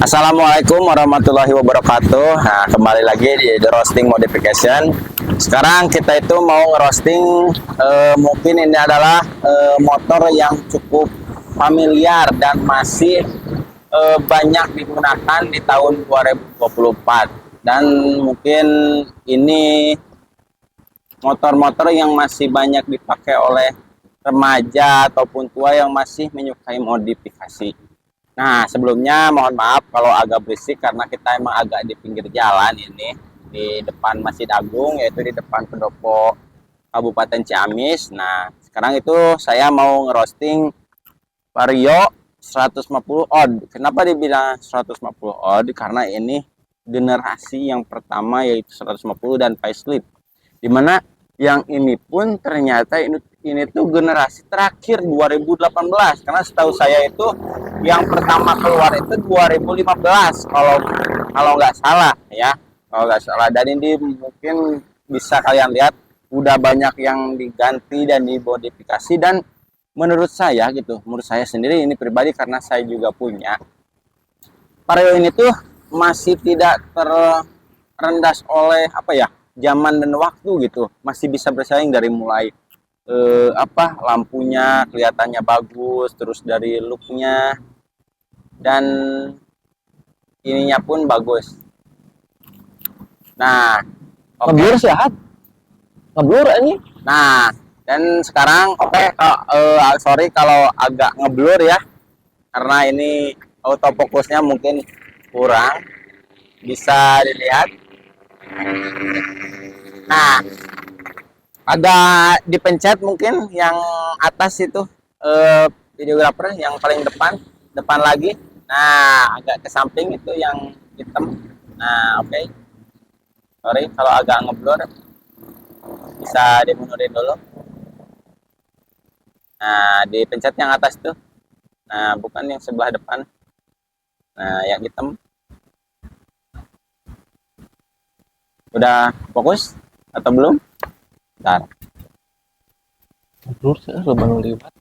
Assalamualaikum warahmatullahi wabarakatuh. Nah, kembali lagi di The Roasting Modification. Sekarang kita itu mau ngerosting, mungkin ini adalah motor yang cukup familiar dan masih banyak digunakan di tahun 2024. Dan mungkin ini motor-motor yang masih banyak dipakai oleh remaja ataupun tua yang masih menyukai modifikasi. Nah, sebelumnya mohon maaf kalau agak berisik karena kita emang agak di pinggir jalan ini, di depan Masjid Agung, yaitu di depan pendopo Kabupaten Ciamis. Nah, sekarang itu saya mau ngerosting Vario 150 odd. Kenapa dibilang 150 odd? Karena ini generasi yang pertama, yaitu 150 dan facelift. Dimana yang ini pun ternyata ini tuh generasi terakhir 2018, karena setahu saya itu yang pertama keluar itu 2015 kalau nggak salah ya, kalau nggak salah. Dan ini mungkin bisa kalian lihat udah banyak yang diganti dan dimodifikasi, dan menurut saya sendiri ini pribadi, karena saya juga punya Vario ini tuh masih tidak terrendas oleh zaman dan waktu gitu, masih bisa bersaing dari mulai lampunya kelihatannya bagus, terus dari looknya, dan ininya pun bagus. Nah, ngeblur sehat, ngeblur ini. Nah, dan sekarang sorry kalau agak ngeblur ya, karena ini autofokusnya mungkin kurang bisa dilihat. Nah, agak dipencet mungkin yang atas itu, videografer yang paling depan lagi. Nah, agak ke samping itu yang hitam. Nah, oke. Sorry kalau agak ngeblur, bisa dimundurin dulu. Nah, dipencet yang atas tuh. Nah, bukan yang sebelah depan. Nah, yang hitam. Udah fokus atau belum? Bentar. Ngeblur sih, lo baru lihat.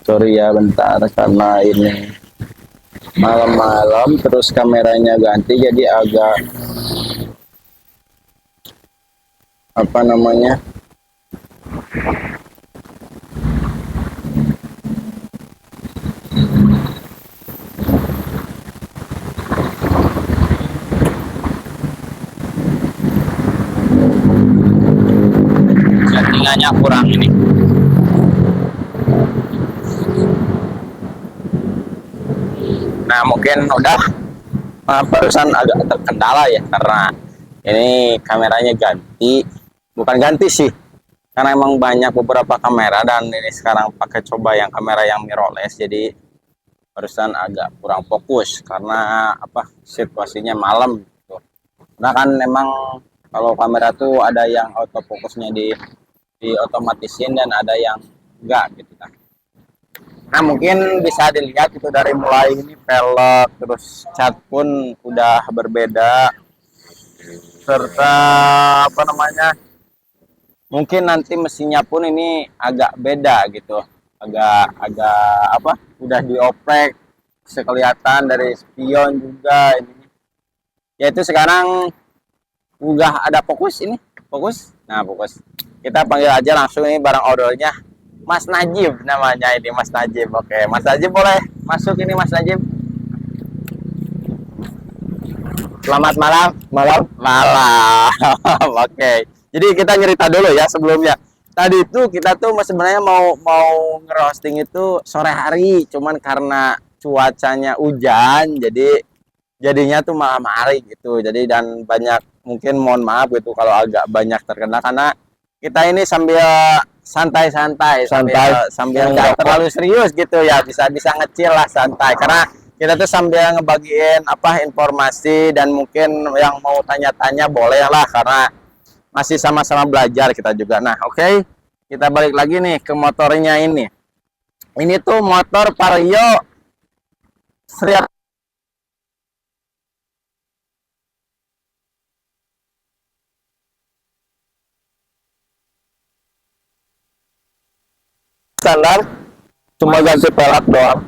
Sorry ya, bentar karena ini malam-malam terus kameranya ganti, jadi agak settingannya kurang ini. Nah, mungkin udah barusan agak terkendala ya, karena ini kameranya ganti, bukan ganti sih, karena emang banyak beberapa kamera, dan ini sekarang pakai coba yang kamera yang mirrorless, jadi barusan agak kurang fokus karena situasinya malam gitu. Nah kan emang kalau kamera tuh ada yang autofokusnya di otomatisin dan ada yang enggak gitu kan. Nah, mungkin bisa dilihat itu dari mulai ini velg, terus cat pun udah berbeda, serta mungkin nanti mesinnya pun ini agak beda gitu, agak udah dioprek, sekelihatan dari spion juga ini. Yaitu sekarang udah ada fokus ini, fokus. Nah, fokus. Kita panggil aja langsung ini barang ordernya. Mas Najib namanya ini, Mas Najib. Oke, Mas Najib boleh masuk ini, Mas Najib. Selamat malam. Malam. Oke. Jadi kita cerita dulu ya sebelumnya. Tadi itu kita tuh sebenarnya mau ngerosting itu sore hari, cuman karena cuacanya hujan, jadinya tuh malam hari gitu. Jadi dan banyak, mungkin mohon maaf gitu kalau agak banyak terkena, karena kita ini sambil santai-santai, sambil nggak terlalu serius gitu ya, bisa ngecil lah, santai, karena kita tuh sambil ngebagiin informasi, dan mungkin yang mau tanya-tanya boleh lah, karena masih sama-sama belajar kita juga. Nah, oke. Kita balik lagi nih ke motornya ini. Ini tuh motor Vario standar, cuma ganti pelak doang.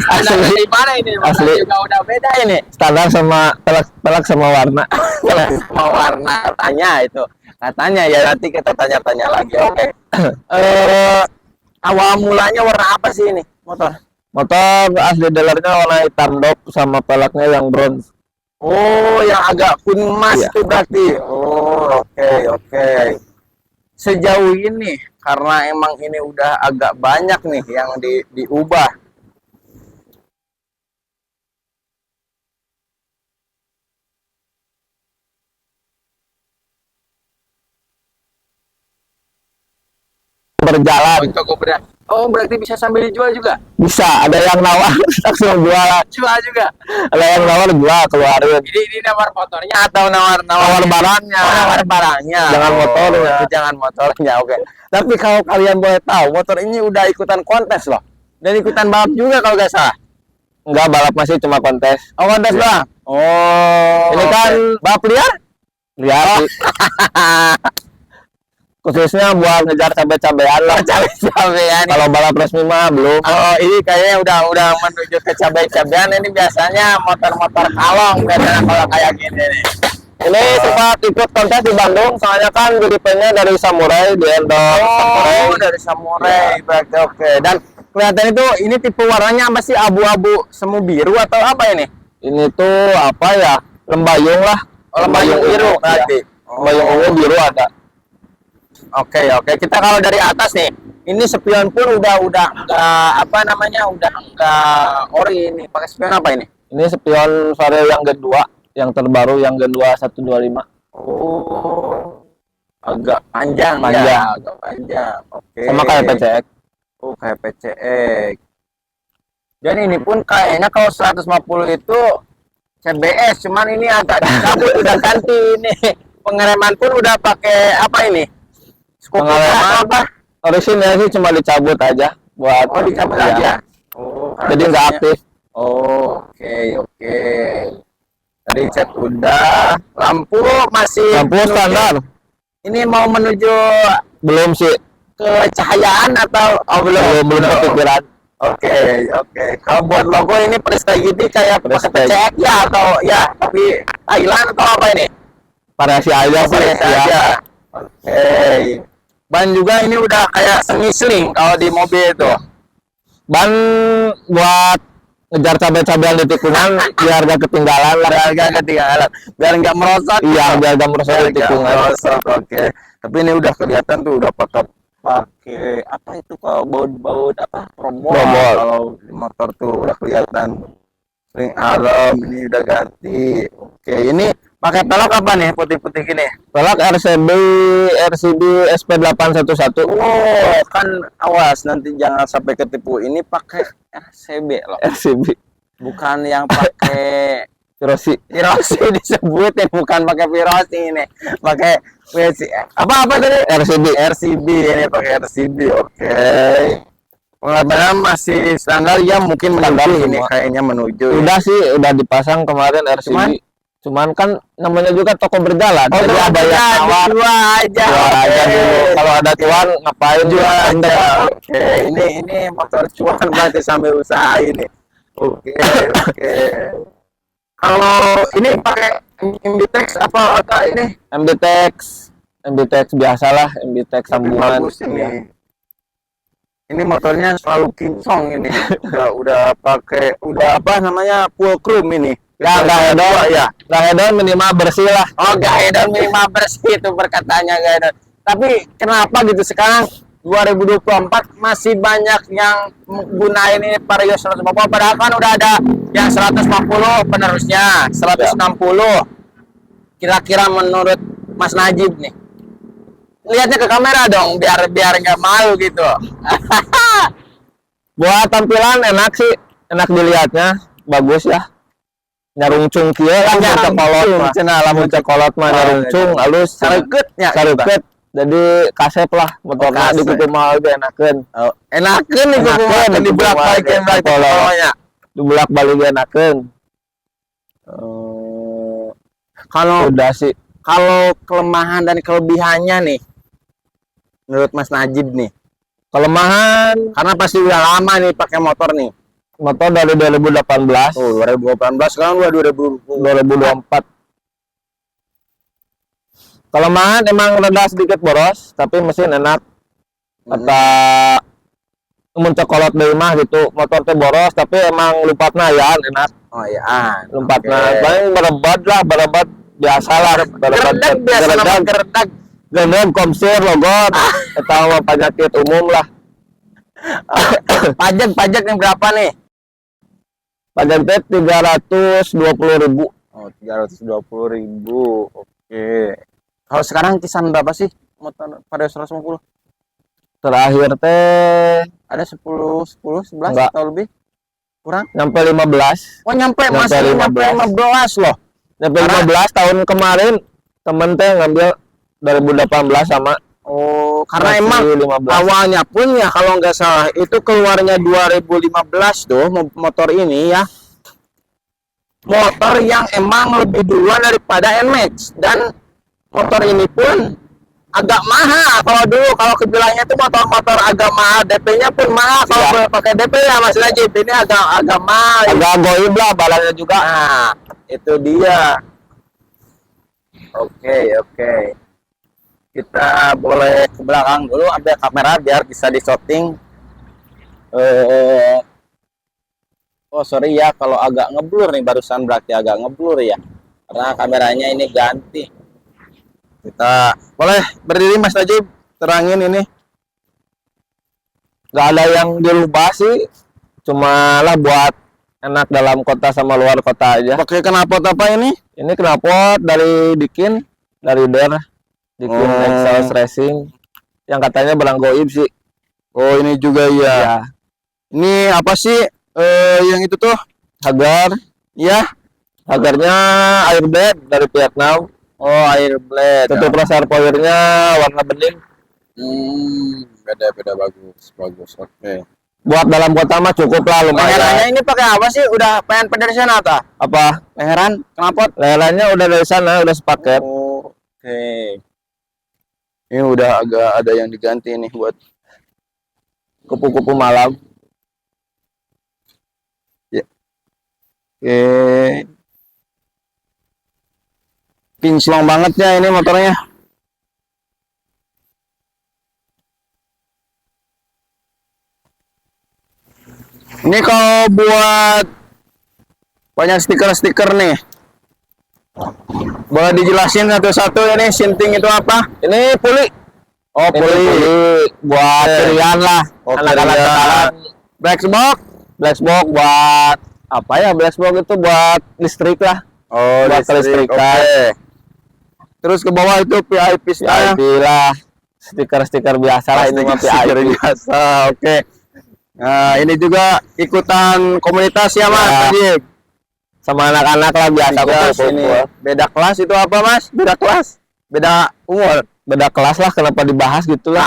Standar dari mana ini? Asli. Juga udah beda ini. Standar sama pelak sama warna. Sama warna katanya itu. Katanya ya, nanti kita tanya-tanya lagi. Oke. Awal mulanya warna apa sih ini motor? Motor asli dealernya warna hitam dop sama pelaknya yang bronze. Oh, yang agak kuning emas Iya. itu berarti. Oh, oke. Sejauh ini karena emang ini udah agak banyak nih yang diubah. Berjalan Oh, berarti bisa sambil dijual juga? bisa, ada yang nawar langsung jualan, Jual juga. ada yang nawar jual keluarin. Ini nawar motornya atau nawar Nawar barangnya. Oh, nawar barangnya. Jangan motornya. Jangan motornya. Oke. Tapi kalau kalian boleh tahu, motor ini udah ikutan kontes loh. Dan ikutan balap juga kalau nggak salah. Enggak, balap masih cuma kontes. Oh, kontes Iya. doang. Oh, Ini kan balap liar? lihat sih. Khususnya buat ngejar cabai-cabean lah. Cabai-cabean. Kalau balap resmi mah belum. Oh, ini kayaknya udah menuju ke cabai-cabean. Ini biasanya motor-motor kalong biasanya kalau kayak gini nih. Ini sempat ikut kontes di Bandung, soalnya kan GDP-nya dari Samurai di endorse Samurai. Oh, dari Samurai. Berarti oke. Dan kelihatan itu ini tipe warnanya apa sih? Abu-abu semu biru atau apa ini? Ini tuh apa ya? Lembayung lah. Oh, lembayung biru berarti. Lembayung ungu biru ada. Oke. Kita kalau dari atas nih, ini spion pun udah apa namanya? Udah enggak ori ini. Pakai spion apa ini? Ini spion vario yang kedua, yang terbaru yang kedua 125. Oh. Agak panjang. Panjang. Ya, agak panjang. Oke. Sama kayak PCX. Oh, kayak PCX. Dan ini pun kayaknya kalau 150 itu CBS, cuman ini agak dicabut, udah ganti ini. Pengereman pun udah pakai apa ini? Pengereman apa? Orisinnya sih cuma dicabut aja buat Oh, dicabut ya. aja. Oh, Jadi nggak aktif. Oh, oke. Tadi cat udah, lampu masih Lampu menuju- standar. Ini mau menuju Belum sih. ke cahayaan atau Belum kepikiran. Oke. Kalau buat logo ini Prestige kayak pakai Prestige. PCX ya atau ya tapi Thailand atau apa ini? Variasi aja sih. Biasa Ya. aja. Oke. Ban juga ini udah kayak semi-sling kalau di mobil itu. Ban buat ngejar cabai-cabean di tikungan biar gak ketinggalan lah. Biar nggak merosot. Iya, biar gak merosot Biar di nggak tikungan. merosot. Oke. Tapi ini udah kelihatan tuh udah pakai apa itu kalau baut apa promol. Promol. Kalau di motor tuh udah kelihatan ring alarm ini udah ganti. Oke, ini pakai pelek apa nih putih-putih gini? Pelak RCB SP811. Oh, kan awas nanti jangan sampai ketipu. Ini pakai RCB loh. RCB Bukan yang pakai Rossi. Virosi disebutin, bukan pakai Virosi ini. Pakai apa tadi? RCB ini pakai RCB. Oke. Pengalaman masih standar ya, mungkin Standar menuju ini semua. kayaknya menuju. Ya. Udah sih, udah dipasang kemarin RCB. Cuman kan namanya juga toko berjalan. Oh, jadi ada yang nawar. jual aja. Jual aja Oke. dulu. Kalau ada tuan ngapain Jual aja. Oke, ini motor cuan berarti sambil usaha ini. Oke. Kalau ini pakai MBTEX apa ini? MBTEX biasalah, MBTEX sambungan. Bagus ini. Ini motornya selalu kincong ini. udah pakai apa namanya full chrome ini. Ya, nggak hedon ya. Nggak hedon minimal bersih lah. Oh, nggak hedon minimal bersih itu perkataannya nggak hedon. Tapi kenapa gitu sekarang 2024 masih banyak yang menggunakan ini Vario 150, padahal kan udah ada yang 150 penerusnya, 160. Kira-kira menurut Mas Najib nih, lihatnya ke kamera dong biar nggak malu gitu. Buat tampilan enak sih, enak dilihatnya, bagus ya. Nyarungcung kieu lah lamun cekolot mah nyarungcung alus Sareukeutnya sareukeut. Jadi kasep lah motorna di kuku mah ge enakeun. Oh, enakeun nih kuku mah Enakeun, dibulak-balikin kuku mah. pokoknya. Dibulak-balik ge enakeun. Kalau Udah sih. kalau kelemahan dan kelebihannya nih menurut Mas Najib nih? Kelemahan Karena pasti udah lama nih pakai motor nih. motor dari 2018, Oh, 2018 sekarang udah 2024. Kelemahan emang rada sedikit boros, tapi mesin enak. Kata mencokolot dari mah gitu, motor teh boros, tapi emang lumpatna ya enak. Oh iya. Lumpatna Oke. paling berebat biasa lah, Geredak biasa nama geredak. gendeng komsir logot, atau penyakit umum lah. Pajak yang berapa nih? Pajak teh 320.000. Oh, 320.000. Oke. Kalau sekarang kisaran berapa sih motor pada 150? Terakhir teh Ada 10, 11 Enggak. atau lebih? Kurang? nyampe 15. Oh, nyampe Nyampe masih nyampe 15 loh. Nyampe Karena- 15 tahun kemarin temen teh ngambil 2018 sama Oh, karena masih emang 15. awalnya pun ya kalau nggak salah itu keluarnya 2015 tuh motor ini ya. Motor yang emang lebih duluan daripada NMAX dan motor ini pun agak mahal kalau dulu kalau kebilangnya itu motor-motor agak mahal, DP-nya pun mahal kalau Iya. pakai DP ya Mas Najib, ini agak mahal. Agak goib lah balannya juga. Nah, itu dia. Oke. Kita boleh ke belakang dulu ambil kamera biar bisa di-shooting. Oh, sorry ya kalau agak ngeblur nih barusan, berarti agak ngeblur ya. Karena kameranya ini ganti. Kita boleh berdiri Mas Najib, terangin ini. Gak ada yang dirubah sih, cuma lah buat enak dalam kota sama luar kota aja. Pakai knalpot apa ini? Ini knalpot dari Dikin, dari Dikin Oh. Exhaust Racing, yang katanya barang goib sih. Oh, ini juga ya. Ya, Ini apa sih yang itu tuh? Hagar, Ya. Hagarnya Airblade dari Vietnam. Oh, air blade. Tutup reservoirnya warna bening. Beda bagus. Oke. Buat dalam kota mah cukup lah Leherannya lumayan. ini pakai apa sih? Udah pengen dari sana atau? Apa? Leheran, knalpot. Leherannya udah dari sana, udah sepaket. Oh, oke. Ini udah agak ada yang diganti nih buat Kupu-kupu malam. oke. Kinclong banget ya ini motornya. Ini kalau buat banyak stiker-stiker nih. Boleh dijelasin satu-satu ini sinting itu apa? Ini puli. Oh, Ini puli buat cerian lah. Oh, Anak-anak cerian. sekarang. Black box. Black box buat apa ya? Black box itu buat listrik lah. Oh, Buat listrik. kelistrikan. Oke. Terus ke bawah itu VIP style. VIP lah. Stiker-stiker biasa lah ini mah Stiker VIP. biasa. Oke. Nah, ini juga ikutan komunitas ya, Mas. Ya. Najib? Sama anak-anak lah biasa Kelas kumpul-kumpul. ini. Beda kelas itu apa, Mas? Beda kelas. Beda umur. Beda kelas lah, kenapa dibahas gitu lah.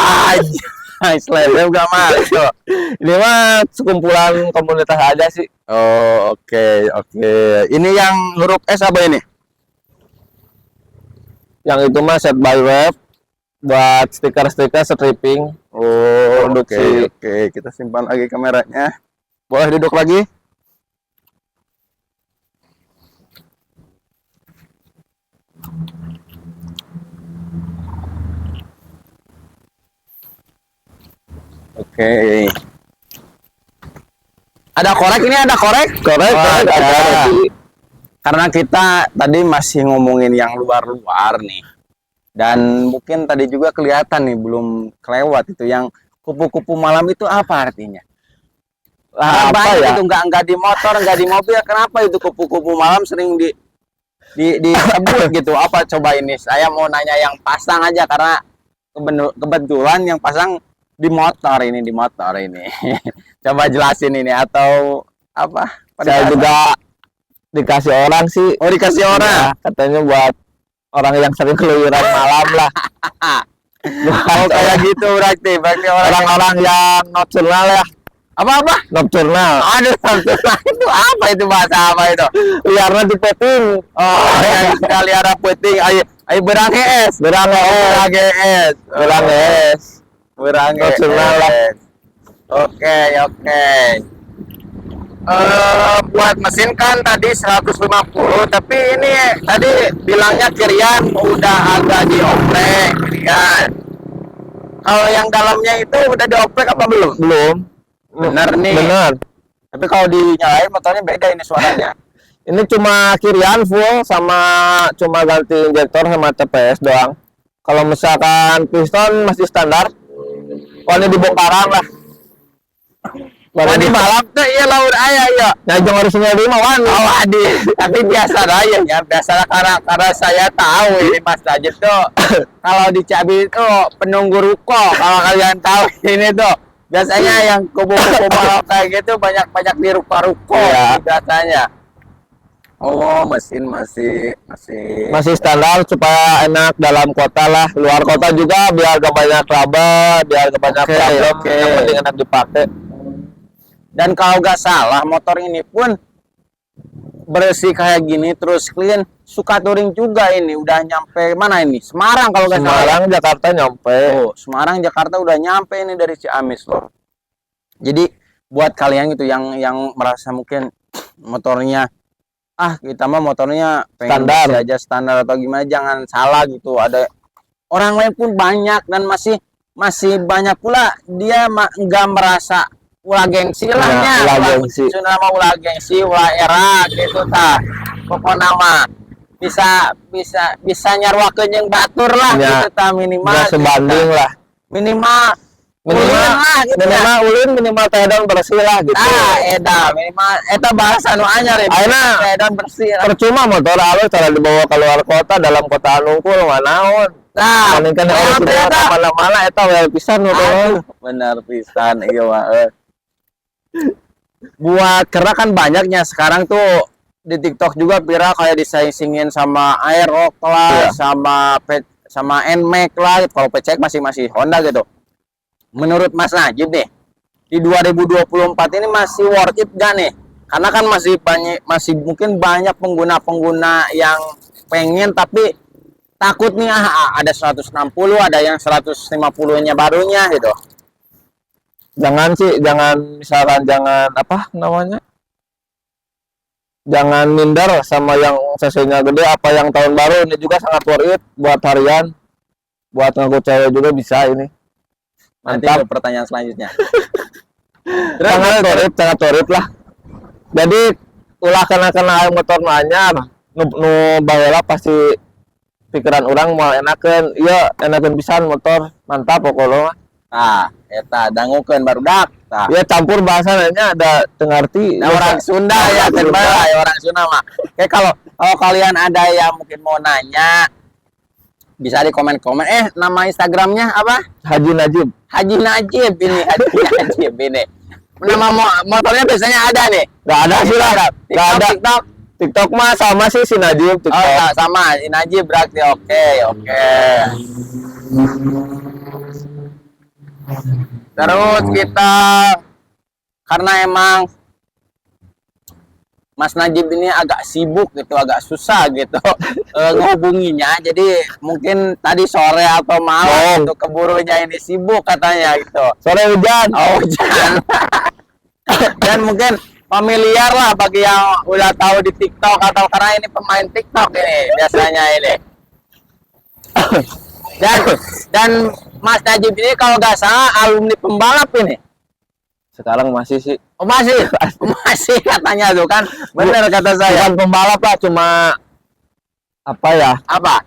Istilahnya enggak masuk. Ini mah sekumpulan komunitas aja sih. Oh, oke. Ini yang huruf S apa ini? Yang itu mah set by web buat stiker-stiker stripping. Oh, Produksi. oke. Kita simpan lagi kameranya. Boleh duduk lagi? Oke. Ada korek ini, ada korek? Korek, Oh, korek, ada. ada. Karena kita tadi masih ngomongin yang luar-luar nih. Dan mungkin tadi juga kelihatan nih belum kelewat itu yang kupu-kupu malam itu apa artinya? Lah, apa Banyak ya? itu nggak di motor, nggak di mobil. Kenapa itu kupu-kupu malam sering disebut gitu? Apa coba ini? Saya mau nanya yang pasang aja karena kebetulan yang pasang di motor ini. Coba jelasin ini atau apa? Saya juga dikasih orang sih. Oh, dikasih orang. Ya, katanya buat orang yang sering keluyuran malam lah. Oh, kayak gitu berarti Orang-orang yang nocturnal ya. apa? Nocturnal. Aduh, itu apa itu bahasa apa itu? Liarnya di petting. Oh, yang sekali ada puting, ayo berang es. Berang es. Berang es. Berang es. Kurang Rasional lah. Oke, oke. Buat mesin kan tadi 150, tapi ini tadi bilangnya kirian udah agak dioprek, kan? Kalau yang dalamnya itu udah dioprek apa belum? Belum. Bener nih. Bener. Tapi kalau dinyalain motornya beda ini suaranya. Ini cuma kirian full sama cuma ganti injektor sama TPS doang. Kalau misalkan piston masih standar, ini dibongkaran lah. Wah di balap tuh iya laut ayah ya. Nah, jangan harus nyari mah wan. Oh adi, tapi biasa aja ya. Biasa karena saya tahu ini Mas Najib tuh kalau di Cabi itu penunggu ruko. Kalau kalian tahu ini tuh biasanya yang kubu-kubu balap kayak gitu banyak di ruko-ruko Ya. biasanya. Oh mesin Masih standar supaya enak dalam kota lah. Luar kota juga biar gak banyak trouble, biar gak banyak Oke, problem. oke. Yang penting enak dipakai. Dan kalau nggak salah motor ini pun bersih kayak gini terus clean, suka touring juga ini. Udah nyampe mana ini? Semarang kalau nggak salah. Semarang, Jakarta nyampe. Oh, Semarang Jakarta udah nyampe ini dari Ciamis loh. Jadi buat kalian gitu yang merasa mungkin motornya kita mah motornya pengen Standar. bersih aja standar atau gimana, jangan salah gitu. Ada orang lain pun banyak dan masih banyak pula dia nggak merasa ulah gengsi lah Ya, nya. ulah gengsi. Nama ulah gengsi, ulah era gitu tah. Pokoknya mah bisa nyarwakeun jeung batur lah Ya, gitu tah minimal. Nggak sebanding lah. Minimal Minimal ulin lah gitu ya. minimal ulin, minimal tehdon bersih lah gitu. Minimal eta bahasa nu anyar ya. Ayeuna dan bersih lah. percuma motor alus cara dibawa keluar kota, dalam kota unggul manaon. Nah, Mendingkan original mana-mana eta wel pisan motor. benar pisan iya mah. Buat karena kan banyaknya sekarang tuh di TikTok juga viral kayak disaingin sama Aerox lah, Iya. sama Nmax lah. Kalau PCX masih Honda gitu. Menurut Mas Najib nih, di 2024 ini masih worth it gak nih? Karena kan masih mungkin banyak pengguna yang pengen tapi takut nih ada 160, ada yang 150-nya barunya gitu. Jangan apa namanya? Jangan minder sama yang CC-nya gede apa yang tahun baru, ini juga sangat worth it buat harian. Buat ngangkut cewek juga bisa ini. Nanti Mantap. ke pertanyaan selanjutnya. Sangat worth it lah. Jadi ulah kena air motor anyar nu baheula pasti pikiran orang mau enakeun, iya enakeun pisan motor, mantap pokoknya. Eta dangukeun barudak. Tah. Ya campur bahasanya ada tengarti. Nah, orang Sunda ya, orang Sunda mah. Kayak kalau kalian ada yang mungkin mau nanya, bisa di komen-komen. Nama Instagramnya apa? Haji Najib. Haji Najib ini, Haji Najib ini. Nama motornya biasanya ada nih. Gak ada sih lah. Gak ada. TikTok. TikTok mah sama sih si Najib TikTok. Oh, sama si Najib berarti oke. Terus kita karena emang Mas Najib ini agak sibuk gitu, agak susah gitu ngehubunginya. Jadi mungkin tadi sore atau malam untuk keburunya ini sibuk katanya gitu. Sore hujan. Oh hujan. Dan mungkin familiar lah bagi yang udah tahu di TikTok atau karena ini pemain TikTok ini biasanya ini. Dan Mas Najib ini kalau nggak salah alumni pembalap ini. Sekarang masih sih. Oh, masih katanya tuh kan. Bener kata saya. Bukan pembalap lah, cuma apa ya? Apa?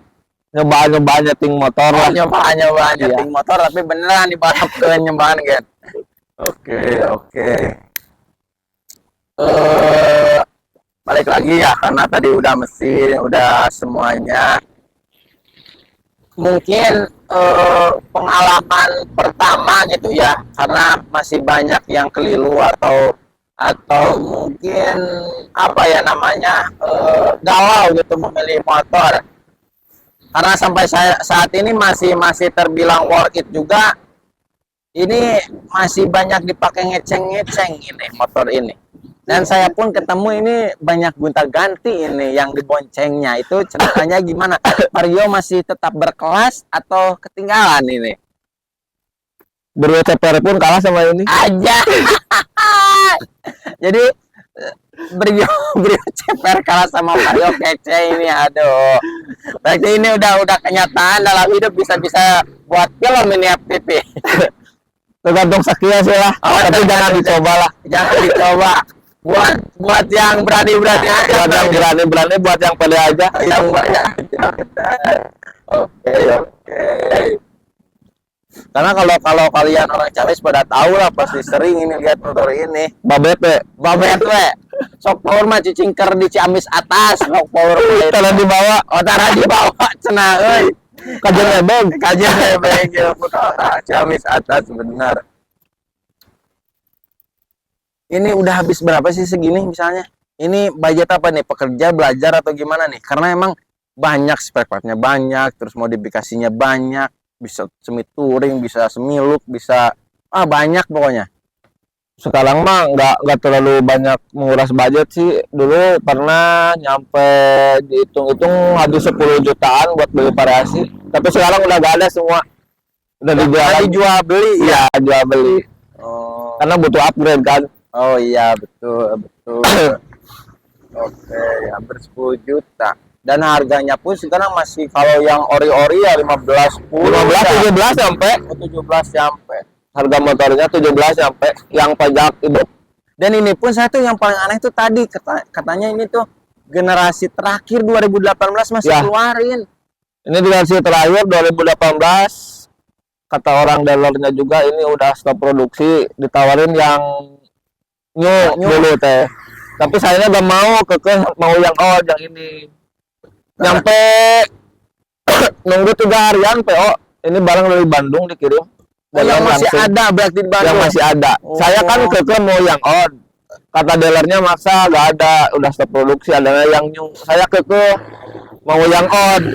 Nyoba nyeting motor lah. Nyoba Iya. nyeting motor tapi beneran dibalap ke nyobaan kan. Oke. Balik lagi ya karena tadi udah mesin, udah semuanya. Mungkin pengalaman pertama gitu ya, karena masih banyak yang keliru atau mungkin apa ya namanya galau gitu memilih motor. Karena sampai saat ini masih terbilang worth it juga. Ini masih banyak dipakai ngeceng-ngeceng ini motor ini. Dan saya pun ketemu ini banyak gonta-ganti ini yang diboncengnya. Itu ceritanya gimana? Mario masih tetap berkelas atau ketinggalan ini? Brio CPR pun kalah sama ini. Aja. Jadi Brio Brio ceper kalah sama Mario kece ini, aduh. Berarti ini udah kenyataan dalam hidup, bisa buat film ini FTP. Tergantung Sakia sih lah. Oh, tapi jangan dicoba lah. Jangan dicoba. Buat yang berani-berani aja. Buat yang berani-berani, buat yang pede aja. Yang banyak. Oke. Karena kalau kalian orang Ciamis pada tahu lah, pasti sering ini lihat motor ini. Babet we. Sok power mah cicingker di Ciamis atas, sok power mah Tara di bawah, tara di bawah cenah euy. kajian lebeng. Kajian lebeng ya Ciamis atas benar. Ini udah habis berapa sih segini misalnya? Ini budget apa nih? Pekerja, belajar atau gimana nih? Karena emang banyak spare partnya banyak, terus modifikasinya banyak, bisa semi touring, bisa semiluk, bisa banyak pokoknya. Sekarang mah nggak terlalu banyak menguras budget sih. Dulu pernah nyampe dihitung-hitung habis 10 jutaan buat beli variasi. Tapi sekarang udah gak ada semua. Udah dijual beli. Iya, jual beli. Oh. Karena butuh upgrade kan. Oh iya, betul. Oke, hampir 10 juta. Dan harganya pun sekarang masih, kalau yang ori-ori ya 15, 10, 17 sampai 17 sampai. Harga motornya 17 sampai yang pajak itu. Dan ini pun saya tuh yang paling aneh tuh tadi katanya ini tuh generasi terakhir 2018 masih Ya. keluarin. Ini generasi terakhir 2018. Kata orang dealernya juga ini udah stop produksi, ditawarin yang new dulu teh. Tapi saya udah mau yang old yang ini. Nyampe nunggu 3 harian PO. Ini barang dari Bandung dikirim. Yang masih langsung. ada berarti di Bandung. Yang masih ada. Oh. Saya kan mau yang old. Kata dealernya maksa gak ada, udah stop produksi, adanya yang new. Saya mau yang old.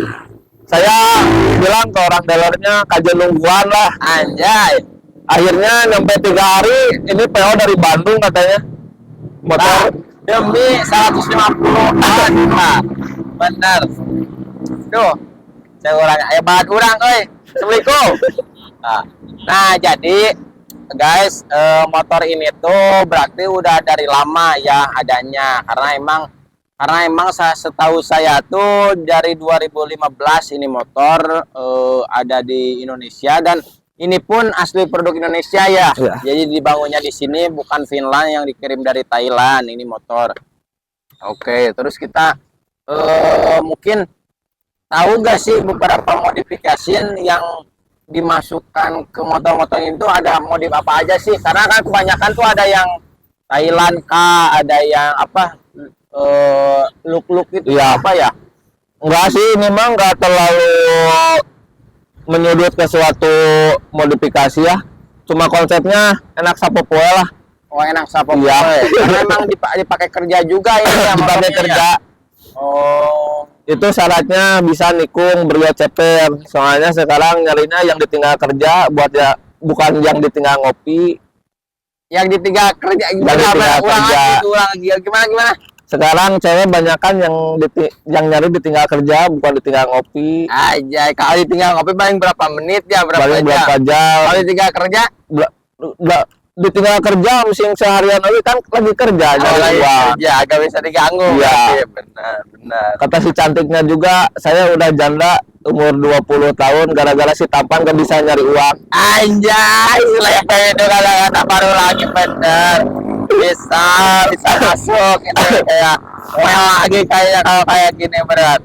Saya bilang ke orang dealernya kajian nungguan lah. Anjay. Akhirnya nyampe 3 hari ini PO dari Bandung katanya. Motor Demi 150 nah, benar. Tuh, saya hebat orang, Assalamualaikum. Nah, jadi guys, motor ini tuh berarti udah dari lama ya adanya, karena emang setahu saya tuh dari 2015 ini motor ada di Indonesia, dan ini pun asli produk Indonesia ya. Jadi dibangunnya di sini, bukan Finland yang dikirim dari Thailand ini motor. Oke, terus kita mungkin tahu gak sih beberapa modifikasi yang dimasukkan ke motor-motor itu, ada modif apa aja sih? Karena kan kebanyakan tuh ada yang Thailand kah, ada yang apa look itu ya. apa ya? Enggak sih, memang enggak terlalu menyudut ke suatu modifikasi ya. Cuma konsepnya enak sapopoe lah. Oh, enak sapopoe. Iya. Karena memang dipakai kerja juga ini ya. Dipakai kerja. Oh. Itu syaratnya bisa nikung Brio ceper. Soalnya sekarang nyarinya yang ditinggal kerja buat ya, bukan yang ditinggal ngopi. Yang ditinggal kerja ulang lagi gimana? Sekarang cewek banyakan yang nyari ditinggal kerja, bukan ditinggal ngopi. Aja, kalau ditinggal ngopi paling berapa menit ya, Paling berapa jam. Kalau ditinggal kerja, ditinggal kerja mesin seharian aja kan lagi kerja, lagi kerja, agak bisa diganggu. Iya. Benar. Kata si cantiknya juga, saya udah janda umur 20 tahun gara-gara si tampan gak bisa nyari uang. Anjay, lepe itu kata-kata baru lagi, bener. Bisa masuk gitu, kayak well lagi kayaknya kalau kayak gini berat.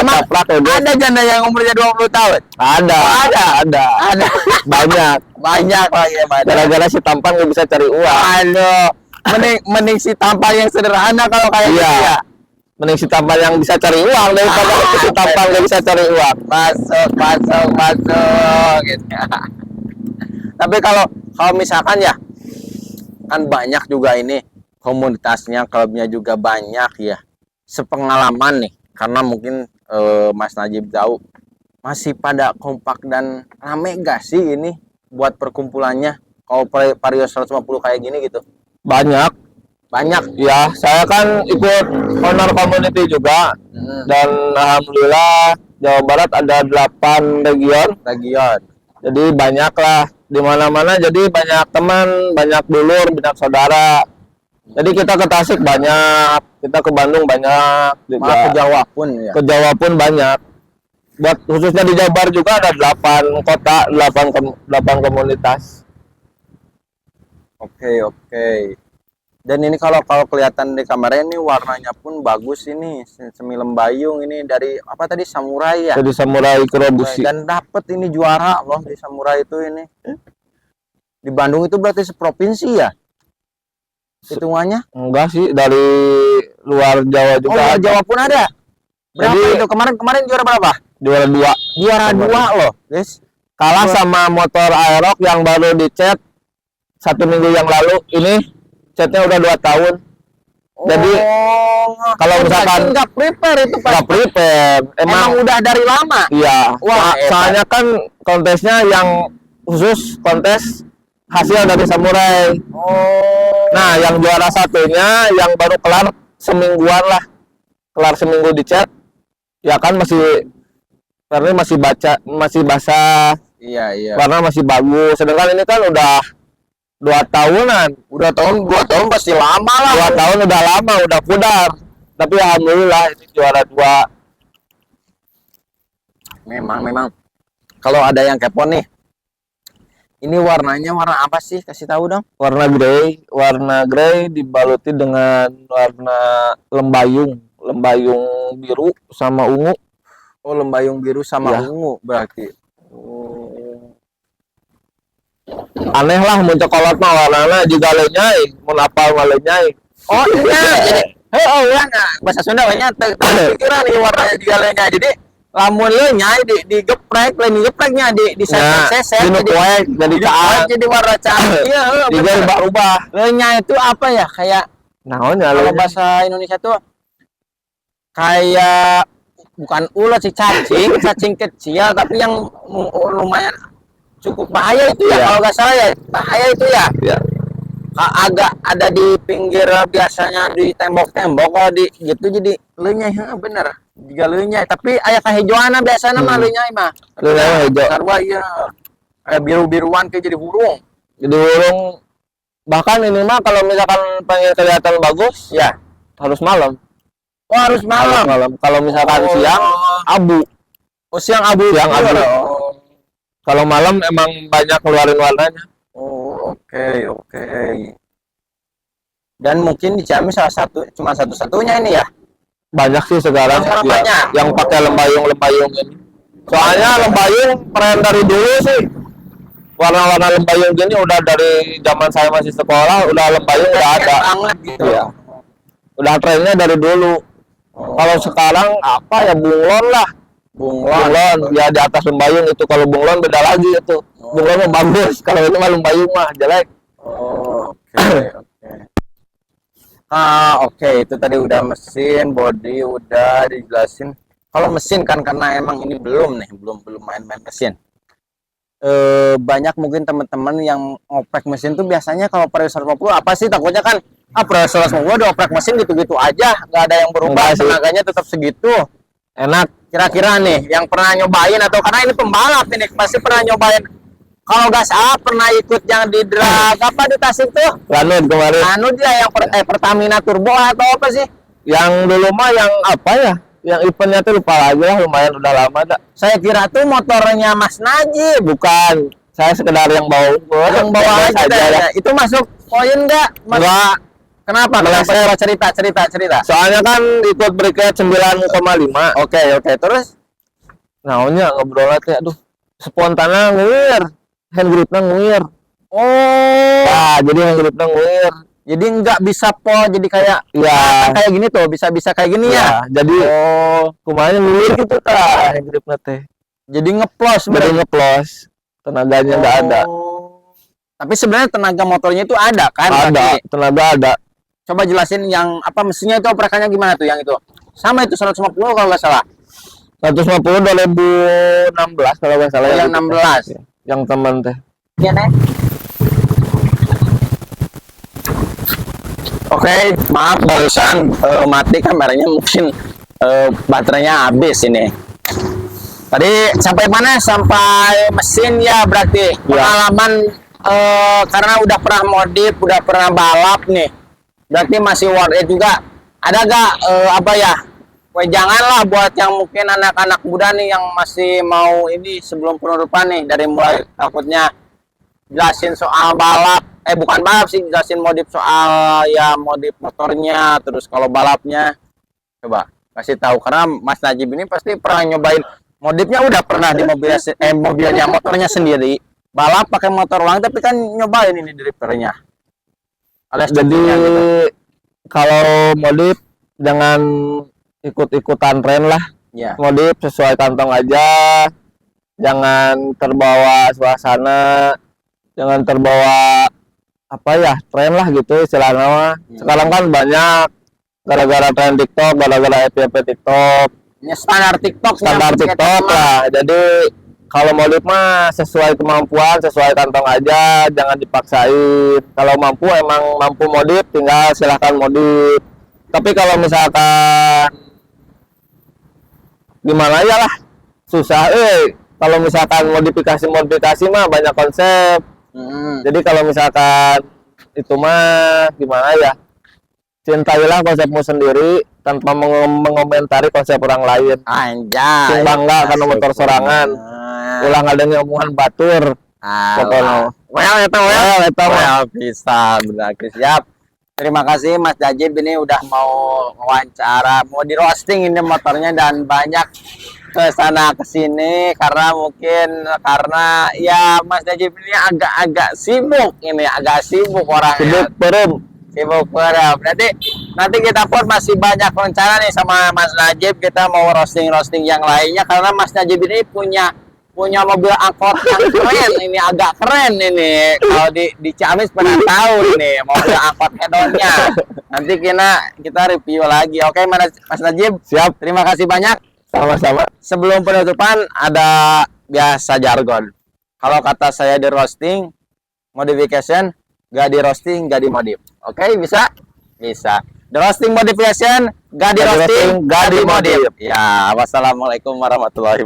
Emang ada janda yang umurnya 20 tahun? Ada. Banyak lagi. Gara-gara si tampan gak bisa cari uang. Aduh, mending si tampan yang sederhana kalau kayak gitu ya. Mending si tampan yang bisa cari uang daripada si tampan gak bisa cari uang. Masuk gitu. Tapi kalau misalkan ya, kan banyak juga ini komunitasnya, klubnya juga banyak ya. Sepengalaman nih, karena mungkin Mas Najib tahu, masih pada kompak dan rame gak sih ini buat perkumpulannya? Kalau Vario 150 kayak gini gitu. Banyak ya, saya kan ikut owner community juga. Dan alhamdulillah Jawa Barat ada 8 region. Jadi banyak lah di mana-mana, jadi banyak teman, banyak dulur, banyak saudara. Jadi kita ke Tasik banyak, kita ke Bandung banyak, juga Malah ke Jawa pun ya. ke Jawa pun banyak. Buat khususnya di Jabar juga ada 8 kota, 8 komunitas. Oke, oke. Dan ini kalau kelihatan di kameranya ini warnanya pun bagus ini, semi lembayung ini dari apa tadi samurai ya. Jadi samurai Kurobushi. Dan dapet ini juara loh di samurai itu ini. Di Bandung itu berarti seprovinsi ya? Hitungannya? Enggak sih, dari luar Jawa Oh, juga luar ada. Jawa pun ada. Berapa Jadi- itu kemarin juara berapa? Juara 2. Juara 2 loh, guys. Kalah sama motor Aerox yang baru dicat 1 minggu yang lalu. Ini catnya udah 2 tahun. Jadi, kalau misalkan nggak prepare itu nggak Pak. prepare. Emang udah dari lama. Iya. Wah, hebat. Soalnya kan kontesnya yang khusus kontes hasil dari samurai. Oh. Nah, yang juara satunya yang baru kelar semingguan lah. Kelar seminggu dicat. Ya kan karena masih basah, Iya, iya. warna masih bagus. Sedangkan ini kan udah 2 tahunan. Udah 2 tahun pasti lama lah. 2 tahun udah lama, udah pudar. Tapi alhamdulillah ini juara 2. Memang. Kalau ada yang kepo nih. Ini warnanya warna apa sih? Kasih tahu dong. Warna grey dibaluti dengan warna lembayung biru sama ungu. Oh, lembayung biru sama Iya. ungu berarti. Aneh lah mun cokolot mah warnana juga lenyai, mun apal mah lenyai. Oh iya, jadi bahasa Sunda banyak pikiran nih warnanya digalenya. Jadi lamun lenyai digeprek, lain digepreknya di seset Dinu kuek jadi caang. jadi warna cair. Iya, Juga rubah-rubah. lenyai itu apa ya? Kayak Naonnya kalau lenyai? bahasa Indonesia tuh kayak bukan ulat sih, cacing kecil tapi yang lumayan cukup bahaya itu ya. Iya. Kalau nggak salah ya bahaya itu ya. Ya. Agak ada di pinggir biasanya di tembok-tembok kalau di gitu jadi lenyai. Bener juga lenyai tapi aya kahijauan biasanya mah lenyai mah Lenyai hijau. sarwa iya kayak biru-biruan kayak jadi burung Jadi burung, bahkan ini mah kalau misalkan pengen kelihatan bagus ya. harus malam. Oh, harus malam. Kalau misalkan Oh. siang abu. Oh, siang abu. Siang abu. Oh, Kalau malam emang banyak keluarin warnanya. oh, oke. Dan mungkin di Ciamis cuma satu-satunya ini ya. Banyak sih sekarang Sekarang ya, banyak. yang pakai lembayung ini. Soalnya lembayung tren dari dulu sih. Warna-warna lembayung gini udah dari zaman saya masih sekolah, udah lembayung udah ada. Banget gitu. Iya. Udah trennya dari dulu. Kalau sekarang apa ya bunglon lah. Bunglon ya di atas lembayung itu. Kalau bunglon beda lagi itu. Bunglon mah bagus, kalau ini mah lembayung mah jelek. Oh, oke. Oke, itu tadi udah mesin, body udah dijelasin. Kalau mesin kan karena emang ini belum main-main mesin. Banyak mungkin teman-teman yang ngoprek mesin tuh biasanya kalau Vario 150 apa sih takutnya kan Vario 150 dioprek mesin gitu-gitu aja, nggak ada yang berubah, Enggak sih. tenaganya tetap segitu. Enak. Kira-kira nih yang pernah nyobain atau karena ini pembalap ini pasti pernah nyobain. Kalau nggak salah pernah ikut yang di drag apa di Tasik tuh? Lanut kemarin. Anu dia yang Pertamina Turbo atau apa sih? Yang dulu mah yang apa ya? Yang eventnya tuh lupa lagi lah, lumayan udah lama dah. Saya kira tuh motornya Mas Najib. Bukan. Saya sekedar yang bawa unggul. Yang bawa Bebas aja aja dah. dah. Itu masuk poin nggak? Mas? Enggak. Kenapa? Meleset. Cerita. Soalnya kan ikut bracket 9,5. Oke. Terus? Naonnya ngobrolnya teh aduh spontana nguir. Hand gripnya nguir. Oh. Nah, jadi hand gripnya nguir. Jadi nggak bisa jadi kayak Ya. kayak gini tuh, bisa kayak gini ya. Jadi kumaha nguir gitu tah hand gripnya teh. Jadi ngeplos Jadi berarti. ngeplos. Tenaganya enggak ada. Tapi sebenarnya tenaga motornya itu ada kan? Ada, berarti? tenaga ada. Coba jelasin yang apa mesinnya itu oprekannya gimana tuh yang itu? Sama itu 150 kalau nggak salah. 150 2016 kalau nggak salah. Oh, yang gitu. 16. Ya, yang teman teh. Iya, Nek. Oke, maaf barusan mati kameranya mungkin baterainya habis ini. Tadi sampai mana? Sampai mesin ya berarti. Pengalaman karena udah pernah modif, udah pernah balap nih. Berarti masih worth it juga. Ada gak apa ya? Janganlah buat yang mungkin anak-anak muda nih yang masih mau ini sebelum penutupan nih, dari mulai takutnya jelasin soal balap, bukan balap sih, jelasin modif soal ya modif motornya, terus kalau balapnya coba kasih tahu, karena Mas Najib ini pasti pernah nyobain modifnya, udah pernah di mobilnya motornya sendiri balap pakai motor ulang, tapi kan nyobain ini drivernya. Jadi gitu. kalau modif jangan ikut-ikutan tren lah. Ya. Modif sesuai kantong aja, jangan terbawa suasana, jangan terbawa apa ya, tren lah gitu istilahnya mah. Sekarang kan banyak gara-gara tren TikTok, gara-gara FYP TikTok. Ini standar TikTok lah. Jadi kalau modif mah sesuai kemampuan, sesuai kantong aja, jangan dipaksain. Kalau mampu emang mampu modif, tinggal silahkan modif. Tapi kalau misalkan gimana ya lah, susah. Kalau misalkan modifikasi mah banyak konsep. Jadi kalau misalkan itu mah gimana ya, cintailah konsepmu sendiri tanpa mengomentari konsep orang lain. Anjay. Sing bangga karena motor sorangan. Ulang adanya omongan batur. Pokoknya. Well, bisa berarti siap. Terima kasih Mas Najib ini udah mau wawancara, mau di roasting ini motornya, dan banyak ke sana ke sini karena ya Mas Najib ini agak sibuk ini, orangnya. Sibuk parah. Berarti nanti kita pun masih banyak rencana nih sama Mas Najib, kita mau roasting yang lainnya, karena Mas Najib ini punya mobil angkot yang keren, ini agak keren ini. Kalau di Ciamis pernah tahu ini mobil angkot hedonnya. Nanti kita review lagi. Oke, Mas Najib. Siap. Terima kasih banyak. Sama-sama. Sebelum penutupan ada biasa jargon. Kalau kata saya di roasting, modification, gak di roasting, gak di modif. Oke, bisa? Bisa. The roasting modification, gak di roasting, gak di modif. Ya, wassalamualaikum warahmatullahi wabarakatuh.